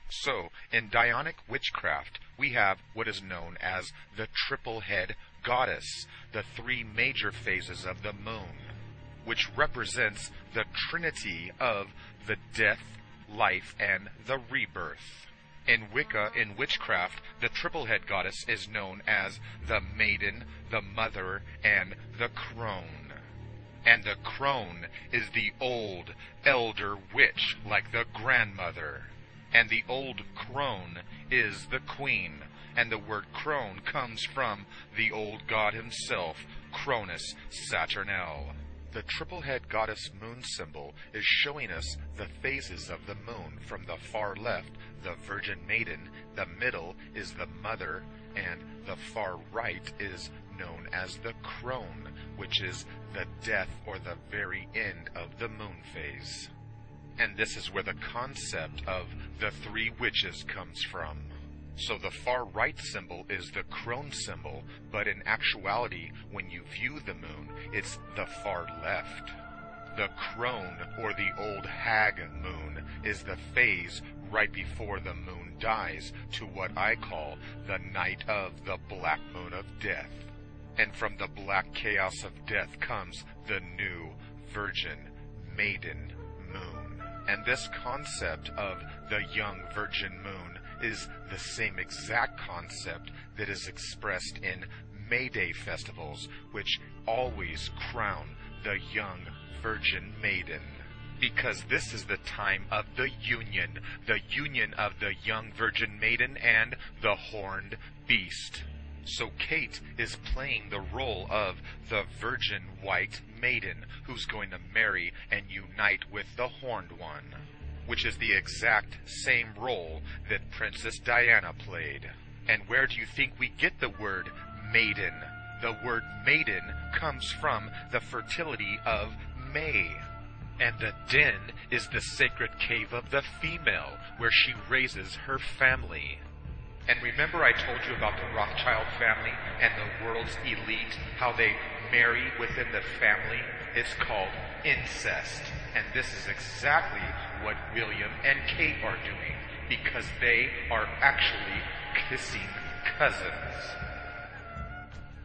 So, in Dionic witchcraft, we have what is known as the triple head goddess, the three major phases of the moon, which represents the trinity of the death, life, and the rebirth. In Wicca, in witchcraft, the triple head goddess is known as the maiden, the mother, and the crone. And the crone is the old, elder witch, like the grandmother. And the old crone is the queen, and the word crone comes from the old god himself, Cronus Saturnale. The triple-head goddess moon symbol is showing us the phases of the moon. From the far left, the Virgin Maiden, the middle is the Mother, and the far right is known as the crone, which is the death or the very end of the moon phase. And this is where the concept of the three witches comes from. So the far right symbol is the crone symbol, but in actuality, when you view the moon, it's the far left. The crone, or the old hag moon, is the phase right before the moon dies to what I call the night of the black moon of death. And from the black chaos of death comes the new virgin maiden moon. And this concept of the young virgin moon is the same exact concept that is expressed in May Day festivals, which always crown the young virgin maiden. Because this is the time of the union of the young virgin maiden and the horned beast. So Kate is playing the role of the virgin white maiden who's going to marry and unite with the horned one, which is the exact same role that Princess Diana played. And where do you think we get the word maiden? The word maiden comes from the fertility of May. And the den is the sacred cave of the female, where she raises her family. And remember I told you about the Rothschild family and the world's elite, how they marry within the family? It's called incest. And this is exactly what William and Kate are doing, because they are actually kissing cousins.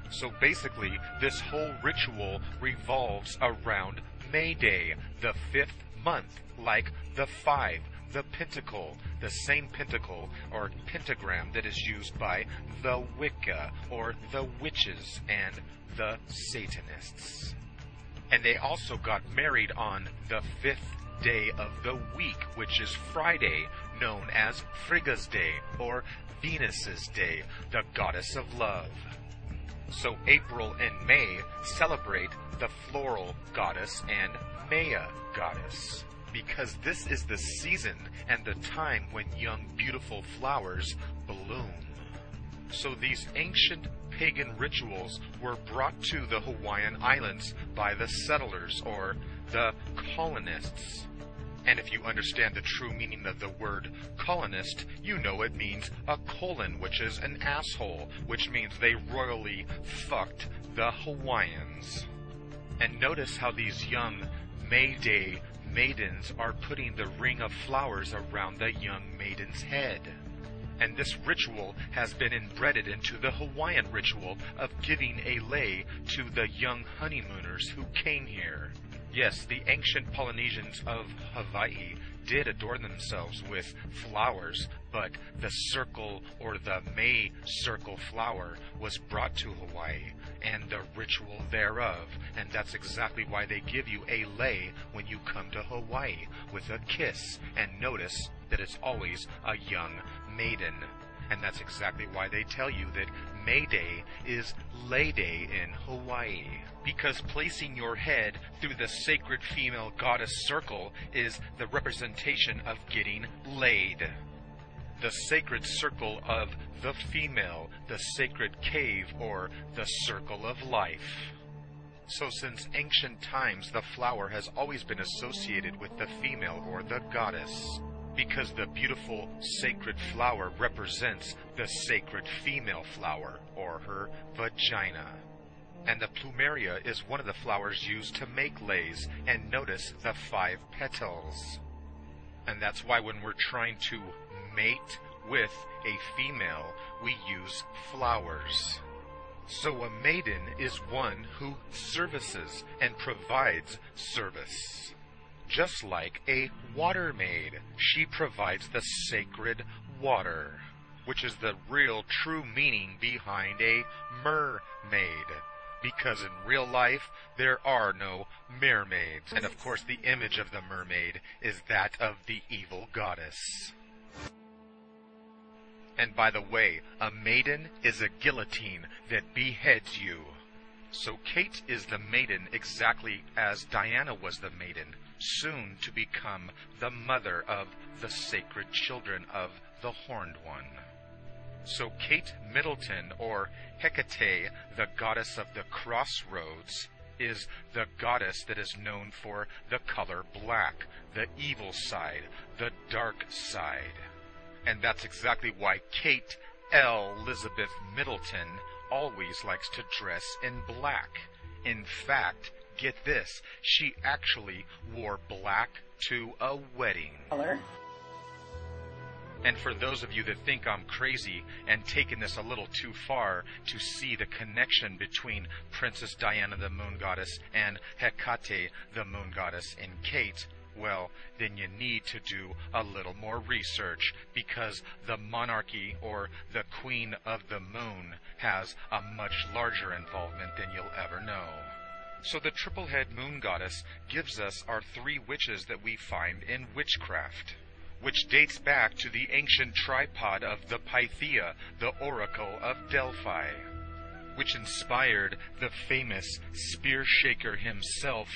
So basically, this whole ritual revolves around May Day, the 5th month, like the 5, the pentacle, the same pentacle or pentagram that is used by the Wicca or the witches and the Satanists. And they also got married on the 5th day of the week, which is Friday, known as Frigga's Day or Venus's Day, the goddess of love. So April and May celebrate the floral goddess and Maya goddess, because this is the season and the time when young beautiful flowers bloom. So these ancient pagan rituals were brought to the Hawaiian Islands by the settlers or the colonists. And if you understand the true meaning of the word colonist, you know it means a colon, which is an asshole, which means they royally fucked the Hawaiians. And notice how these young May Day maidens are putting the ring of flowers around the young maiden's head. And this ritual has been embedded into the Hawaiian ritual of giving a lei to the young honeymooners who came here. Yes, the ancient Polynesians of Hawaii did adorn themselves with flowers, but the circle or the May circle flower was brought to Hawaii, and the ritual thereof, and that's exactly why they give you a lei when you come to Hawaii, with a kiss, and notice that it's always a young maiden. And that's exactly why they tell you that May Day is Lei Day in Hawaii. Because placing your head through the sacred female goddess circle is the representation of getting laid. The sacred circle of the female, the sacred cave, or the circle of life. So since ancient times, the flower has always been associated with the female or the goddess, because the beautiful sacred flower represents the sacred female flower, or her vagina. And the plumeria is one of the flowers used to make leis, and notice the 5 petals. And that's why when we're trying to mate with a female, we use flowers. So a maiden is one who services and provides service. Just like a water maid, she provides the sacred water, which is the real true meaning behind a mermaid. Because in real life, there are no mermaids. And of course, the image of the mermaid is that of the evil goddess. And by the way, a maiden is a guillotine that beheads you. So Kate is the maiden exactly as Diana was the maiden, soon to become the mother of the sacred children of the Horned One. So Kate Middleton, or Hecate, the goddess of the crossroads, is the goddess that is known for the color black, the evil side, the dark side. And that's exactly why Kate Elizabeth Middleton always likes to dress in black. In fact, get this, she actually wore black to a wedding. Color. And for those of you that think I'm crazy and taking this a little too far to see the connection between Princess Diana the Moon Goddess and Hecate the Moon Goddess in Kate, well, then you need to do a little more research, because the monarchy, or the Queen of the Moon, has a much larger involvement than you'll ever know. So the triple-head moon goddess gives us our three witches that we find in witchcraft, which dates back to the ancient tripod of the Pythia, the Oracle of Delphi, which inspired the famous spear shaker himself,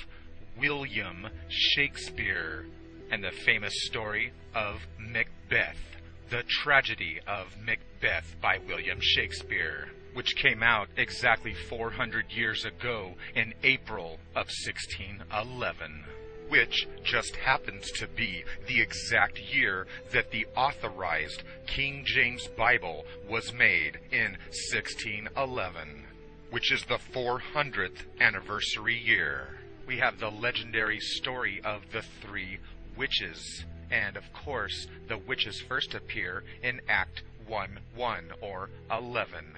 William Shakespeare, and the famous story of Macbeth, the tragedy of Macbeth by William Shakespeare, which came out exactly 400 years ago in April of 1611. Which just happens to be the exact year that the authorized King James Bible was made in 1611, which is the 400th anniversary year. We have the legendary story of the three witches, and of course, the witches first appear in Act 1:1 or 11.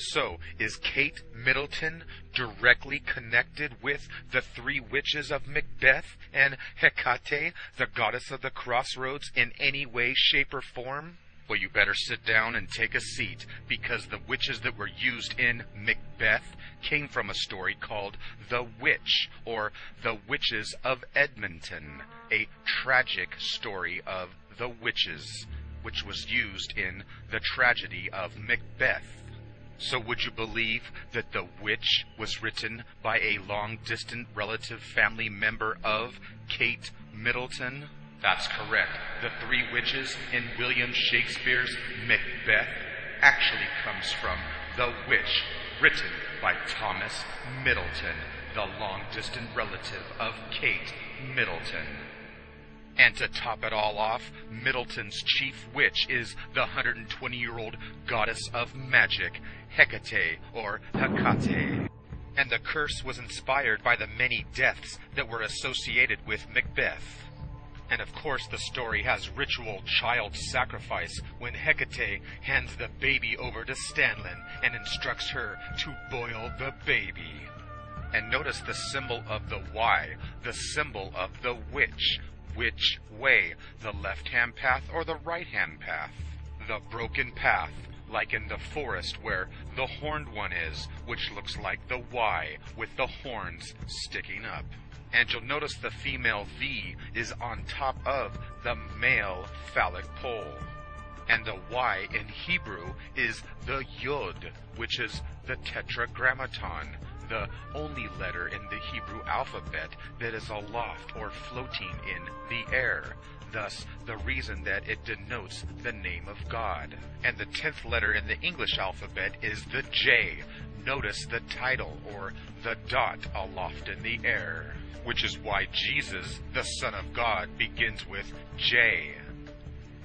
So, is Kate Middleton directly connected with the three witches of Macbeth and Hecate, the goddess of the crossroads, in any way, shape, or form? Well, you better sit down and take a seat, because the witches that were used in Macbeth came from a story called The Witch, or The Witches of Edmonton, a tragic story of the witches, which was used in the tragedy of Macbeth. So would you believe that The Witch was written by a long-distant relative family member of Kate Middleton? That's correct. The three witches in William Shakespeare's Macbeth actually comes from The Witch, written by Thomas Middleton, the long-distant relative of Kate Middleton. And to top it all off, Middleton's chief witch is the 120-year-old goddess of magic, Hecate, or Hecate. And the curse was inspired by the many deaths that were associated with Macbeth. And of course the story has ritual child sacrifice when Hecate hands the baby over to Stanlin and instructs her to boil the baby. And notice the symbol of the Y, the symbol of the witch. Which way, the left-hand path or the right-hand path? The broken path, like in the forest where the horned one is, which looks like the Y with the horns sticking up. And you'll notice the female V is on top of the male phallic pole. And the Y in Hebrew is the Yod, which is the tetragrammaton, the only letter in the Hebrew alphabet that is aloft or floating in the air. Thus, the reason that it denotes the name of God. And the 10th letter in the English alphabet is the J. Notice the title, or the dot, aloft in the air, which is why Jesus, the Son of God, begins with J.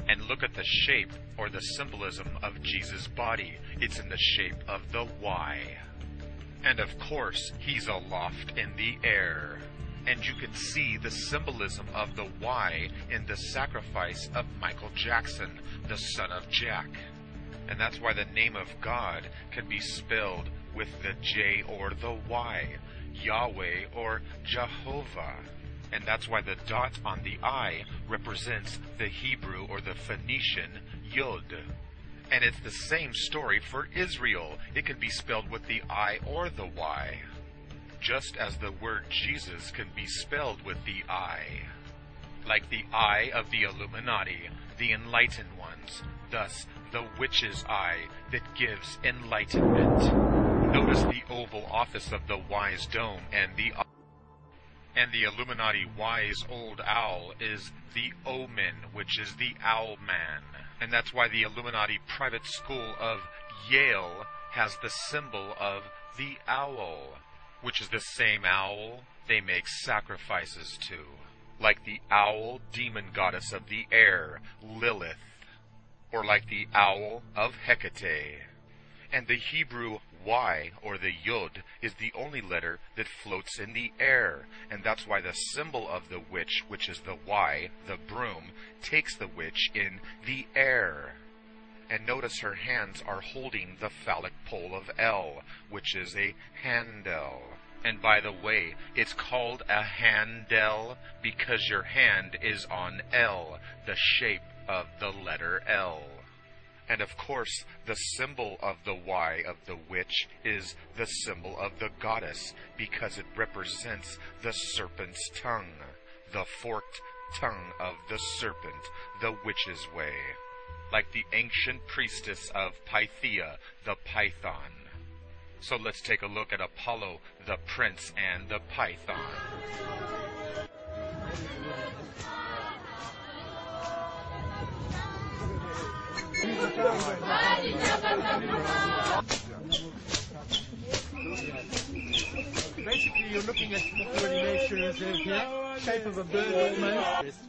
And look at the shape, or the symbolism of Jesus' body. It's in the shape of the Y. And of course, he's aloft in the air. And you can see the symbolism of the Y in the sacrifice of Michael Jackson, the son of Jack. And that's why the name of God can be spelled with the J or the Y, Yahweh or Jehovah. And that's why the dot on the I represents the Hebrew or the Phoenician Yod. And it's the same story for Israel. It can be spelled with the I or the Y, just as the word Jesus can be spelled with the I. Like the eye of the Illuminati, the enlightened ones, thus the witch's eye that gives enlightenment. Notice the oval office of the wise dome, and the Illuminati wise old owl is the omen, which is the owl man. And that's why the Illuminati private school of Yale has the symbol of the owl, which is the same owl they make sacrifices to. Like the owl demon goddess of the air, Lilith, or like the owl of Hecate. And the Hebrew Y, or the Yod, is the only letter that floats in the air, and that's why the symbol of the witch, which is the Y, the broom, takes the witch in the air. And notice her hands are holding the phallic pole of L, which is a handle. And by the way, it's called a handle because your hand is on L, the shape of the letter L. And of course, the symbol of the Y of the witch is the symbol of the goddess because it represents the serpent's tongue, the forked tongue of the serpent, the witch's way. Like the ancient priestess of Pythia, the python. So let's take a look at Apollo, the prince, and the python. Basically, you're looking at what the nature is here, shape of a bird almost.